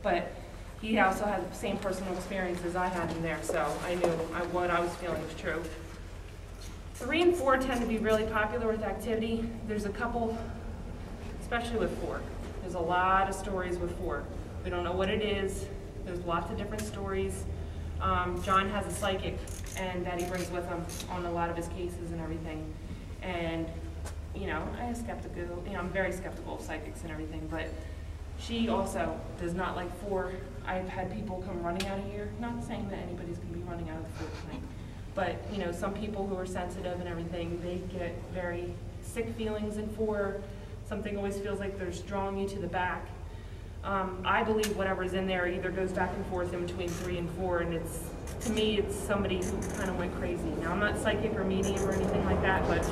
but he also had the same personal experiences I had in there, so I knew what I was feeling was true. 3 and 4 tend to be really popular with activity. There's a couple, especially with 4. There's a lot of stories with 4. We don't know what it is. There's lots of different stories. John has a psychic and that he brings with him on a lot of his cases and everything. And, you know, I'm very skeptical of psychics and everything, but she also does not like 4. I've had people come running out of here, not saying that anybody's going to be running out of the fort tonight, but, you know, some people who are sensitive and everything, they get very sick feelings in 4. Something always feels like they're drawing you to the back. I believe whatever's in there either goes back and forth in between 3 and 4, and to me, it's somebody who kind of went crazy. Now, I'm not psychic or medium or anything like that, but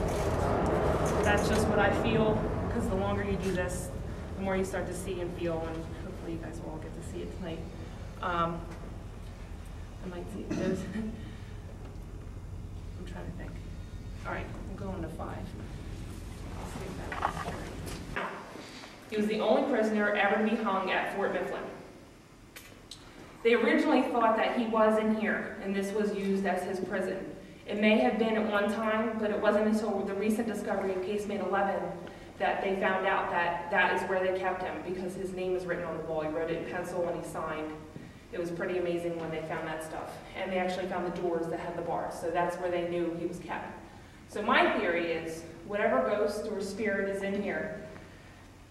that's just what I feel, because the longer you do this, the more you start to see and feel, and hopefully you guys will all get to see it tonight. I might see those. I'm trying to think. All right, I'm going to 5. I'll see if that is right. He was the only prisoner ever to be hung at Fort Mifflin. They originally thought that he was in here, and this was used as his prison. It may have been at one time, but it wasn't until the recent discovery of casemate 11 that they found out that that is where they kept him, because his name is written on the wall. He wrote it in pencil when he signed. It was pretty amazing when they found that stuff. And they actually found the doors that had the bars, so that's where they knew he was kept. So my theory is, whatever ghost or spirit is in here,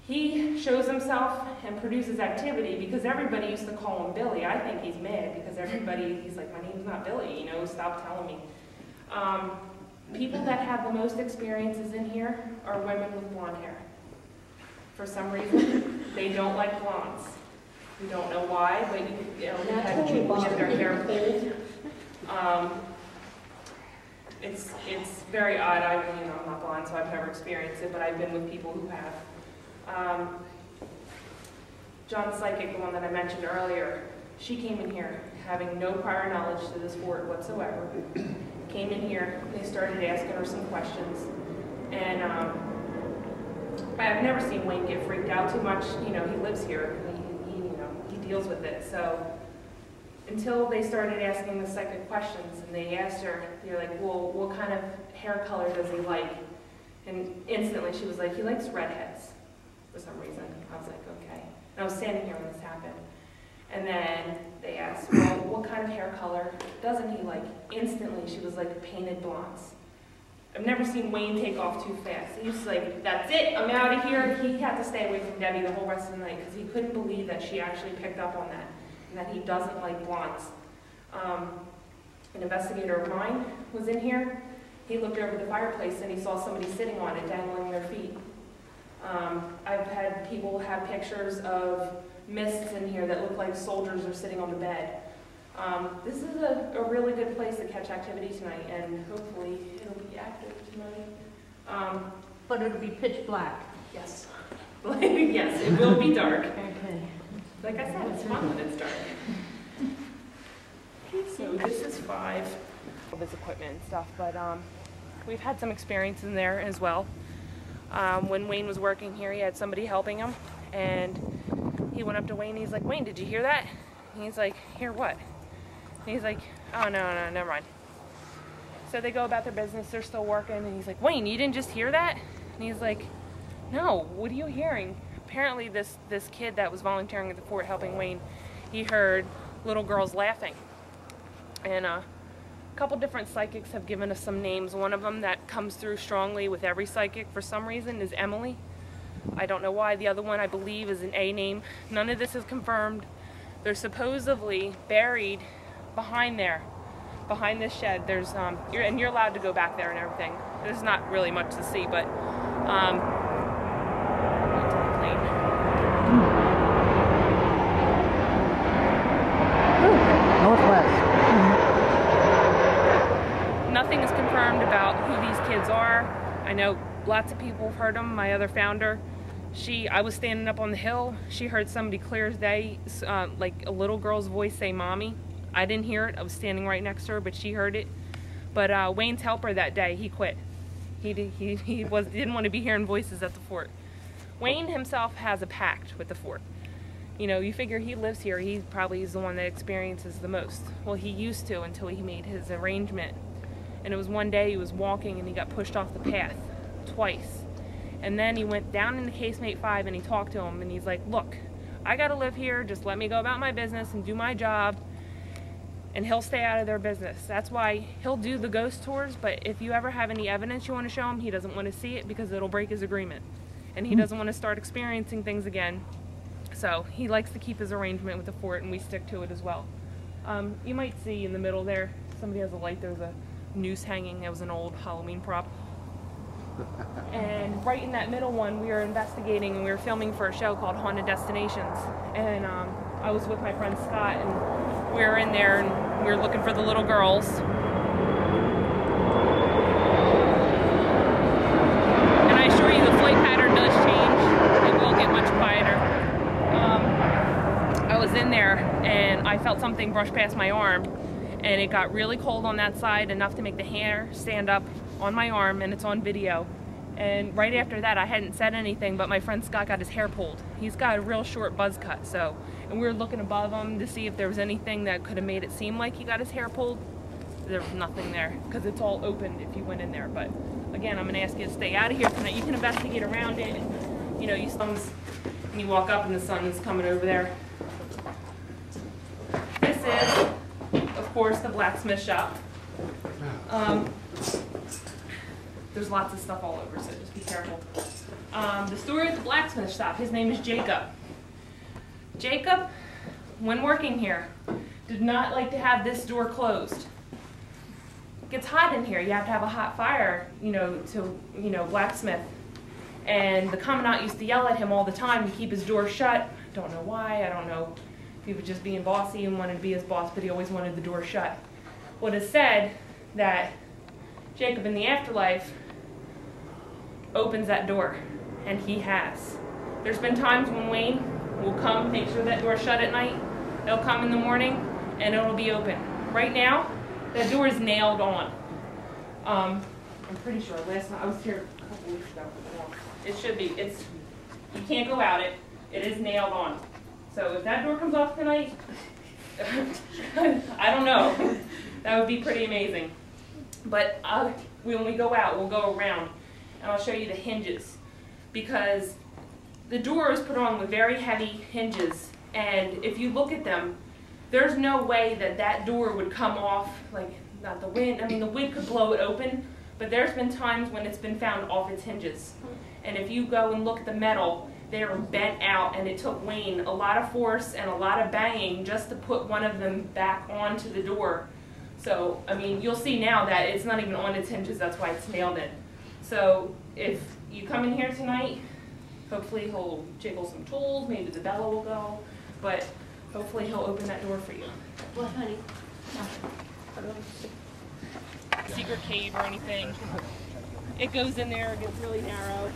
he shows himself and produces activity, because everybody used to call him Billy. I think he's mad because he's like, my name's not Billy, you know, stop telling me. People that have the most experiences in here are women with blonde hair. For some reason, they don't like blondes. We don't know why, but you know, we've had people get their hair pulled. It's very odd. I'm not blonde, so I've never experienced it, but I've been with people who have. John Psychic, the one that I mentioned earlier, she came in here having no prior knowledge to this fort whatsoever. Came in here, they started asking her some questions, and I've never seen Wayne get freaked out too much. You know, he lives here, he deals with it. So until they started asking the psychic questions, and they asked her, they're like, well, what kind of hair color does he like? And instantly she was like, he likes redheads. For some reason. I was like, okay. And I was standing here when this happened. And then they asked, well, what kind of hair color doesn't he like? Instantly, she was like, painted blondes. I've never seen Wayne take off too fast. He was like, that's it, I'm out of here. He had to stay away from Debbie the whole rest of the night because he couldn't believe that she actually picked up on that and that he doesn't like blondes. An investigator of mine was in here. He looked over the fireplace and he saw somebody sitting on it, dangling their feet. I've had people have pictures of mists in here that look like soldiers are sitting on the bed. This is a really good place to catch activity tonight, and hopefully it'll be active tonight. But it'll be pitch black. Yes. Yes, it will be dark. Okay. Like I said, it's fun when it's dark. So this is 5 of his equipment and stuff, but we've had some experience in there as well. When Wayne was working here, he had somebody helping him, and he went up to Wayne, and he's like, Wayne, did you hear that? And he's like, hear what? And he's like, oh, no, never mind. So they go about their business, they're still working, and he's like, Wayne, you didn't just hear that? And he's like, no, what are you hearing? Apparently this kid that was volunteering at the fort helping Wayne, he heard little girls laughing. And a couple different psychics have given us some names. One of them that comes through strongly with every psychic for some reason is Emily. I don't know why. The other one I believe is an A name. None of this is confirmed. They're supposedly buried behind there, behind this shed. There's and you're allowed to go back there and everything. There's not really much to see, but Northwest. Nothing is confirmed about who these kids are. I know lots of people have heard them. My other founder, I was standing up on the hill. She heard somebody clear as day, like a little girl's voice say, "Mommy." I didn't hear it. I was standing right next to her, but she heard it. But Wayne's helper that day, he quit. He didn't want to be hearing voices at the fort. Wayne himself has a pact with the fort. You know, you figure he lives here, he probably is the one that experiences the most. Well, he used to until he made his arrangement. And it was one day he was walking and he got pushed off the path twice. And then he went down into casemate 5 and he talked to him and he's like, look, I gotta live here, just let me go about my business and do my job, and he'll stay out of their business. That's why he'll do the ghost tours, but if you ever have any evidence you want to show him, he doesn't want to see it because it'll break his agreement. And he doesn't want to start experiencing things again. So he likes to keep his arrangement with the fort, and we stick to it as well. You might see in the middle there, somebody has a light, there's a noose hanging. That was an old Halloween prop. And right in that middle one, we were investigating and we were filming for a show called Haunted Destinations. And I was with my friend Scott, and we were in there and we were looking for the little girls. And I assure you the flight pattern does change. It will get much quieter. I was in there and I felt something brush past my arm, and it got really cold on that side, enough to make the hair stand up on my arm, and it's on video. And right after that, I hadn't said anything, but my friend Scott got his hair pulled. He's got a real short buzz cut, so, and we were looking above him to see if there was anything that could have made it seem like he got his hair pulled. There was nothing there, because it's all open if you went in there. But again, I'm gonna ask you to stay out of here tonight. You can investigate around it. You know, and you walk up and the sun is coming over there. This is, of course, the blacksmith shop. There's lots of stuff all over, so just be careful. The story of the blacksmith shop, his name is Jacob. Jacob, when working here, did not like to have this door closed. It gets hot in here. You have to have a hot fire, to blacksmith. And the commandant used to yell at him all the time to keep his door shut. Don't know why. I don't know if he was just being bossy and wanted to be his boss, but he always wanted the door shut. Well, it is said that Jacob in the afterlife opens that door, and he has. There's been times when Wayne will come, make sure that door's shut at night. They'll come in the morning, and it'll be open. Right now, that door is nailed on. I'm pretty sure last night, I was here a couple weeks ago. It should be, you can't go out it. It is nailed on. So if that door comes off tonight, I don't know. That would be pretty amazing. But when we go out, we'll go around, and I'll show you the hinges, because the door is put on with very heavy hinges, and if you look at them, there's no way that that door would come off, like, not the wind. I mean, the wind could blow it open, but there's been times when it's been found off its hinges. And if you go and look at the metal, they are bent out, and it took Wayne a lot of force and a lot of banging just to put one of them back onto the door. So, I mean, you'll see now that it's not even on its hinges, that's why it's nailed in. So, if you come in here tonight, hopefully he'll jiggle some tools, maybe the bell will go, but hopefully he'll open that door for you. What, honey? Secret cave or anything. It goes in there, it gets really narrow.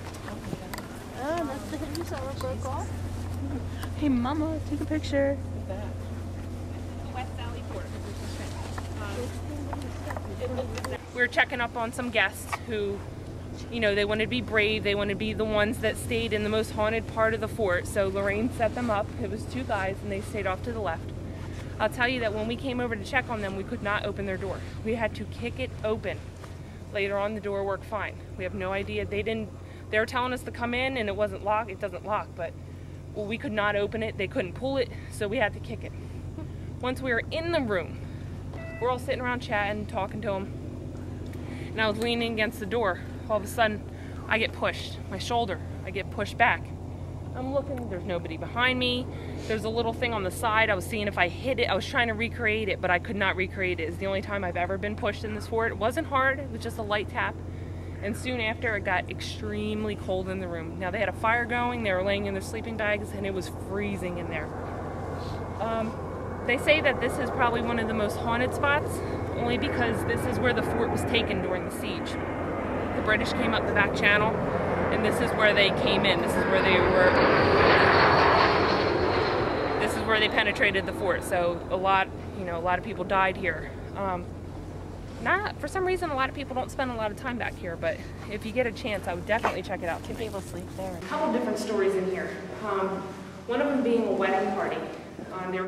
Oh, that's the hinges that were broke off? Hey, Mama, take a picture. West Valley Fort. We were checking up on some guests who, they wanted to be brave. They wanted to be the ones that stayed in the most haunted part of the fort. So Lorraine set them up. It was 2 guys, and they stayed off to the left. I'll tell you that when we came over to check on them, we could not open their door. We had to kick it open. Later on, the door worked fine. We have no idea. They were telling us to come in, and it wasn't locked. It doesn't lock, but we could not open it. They couldn't pull it, so we had to kick it. Once we were in the room, we're all sitting around chatting, talking to them, and I was leaning against the door. All of a sudden, I get pushed. My shoulder, I get pushed back. I'm looking, there's nobody behind me. There's a little thing on the side. I was seeing if I hit it. I was trying to recreate it, but I could not recreate it. It's the only time I've ever been pushed in this fort. It wasn't hard, it was just a light tap. And soon after, it got extremely cold in the room. Now, they had a fire going, they were laying in their sleeping bags, and it was freezing in there. They say that this is probably one of the most haunted spots, only because this is where the fort was taken during the siege. The British came up the back channel, and this is where they came in. This is where they penetrated the fort. So a lot of people died here. For some reason, a lot of people don't spend a lot of time back here, but if you get a chance, I would definitely check it out. People sleep there. A couple different stories in here. One of them being a wedding party. They were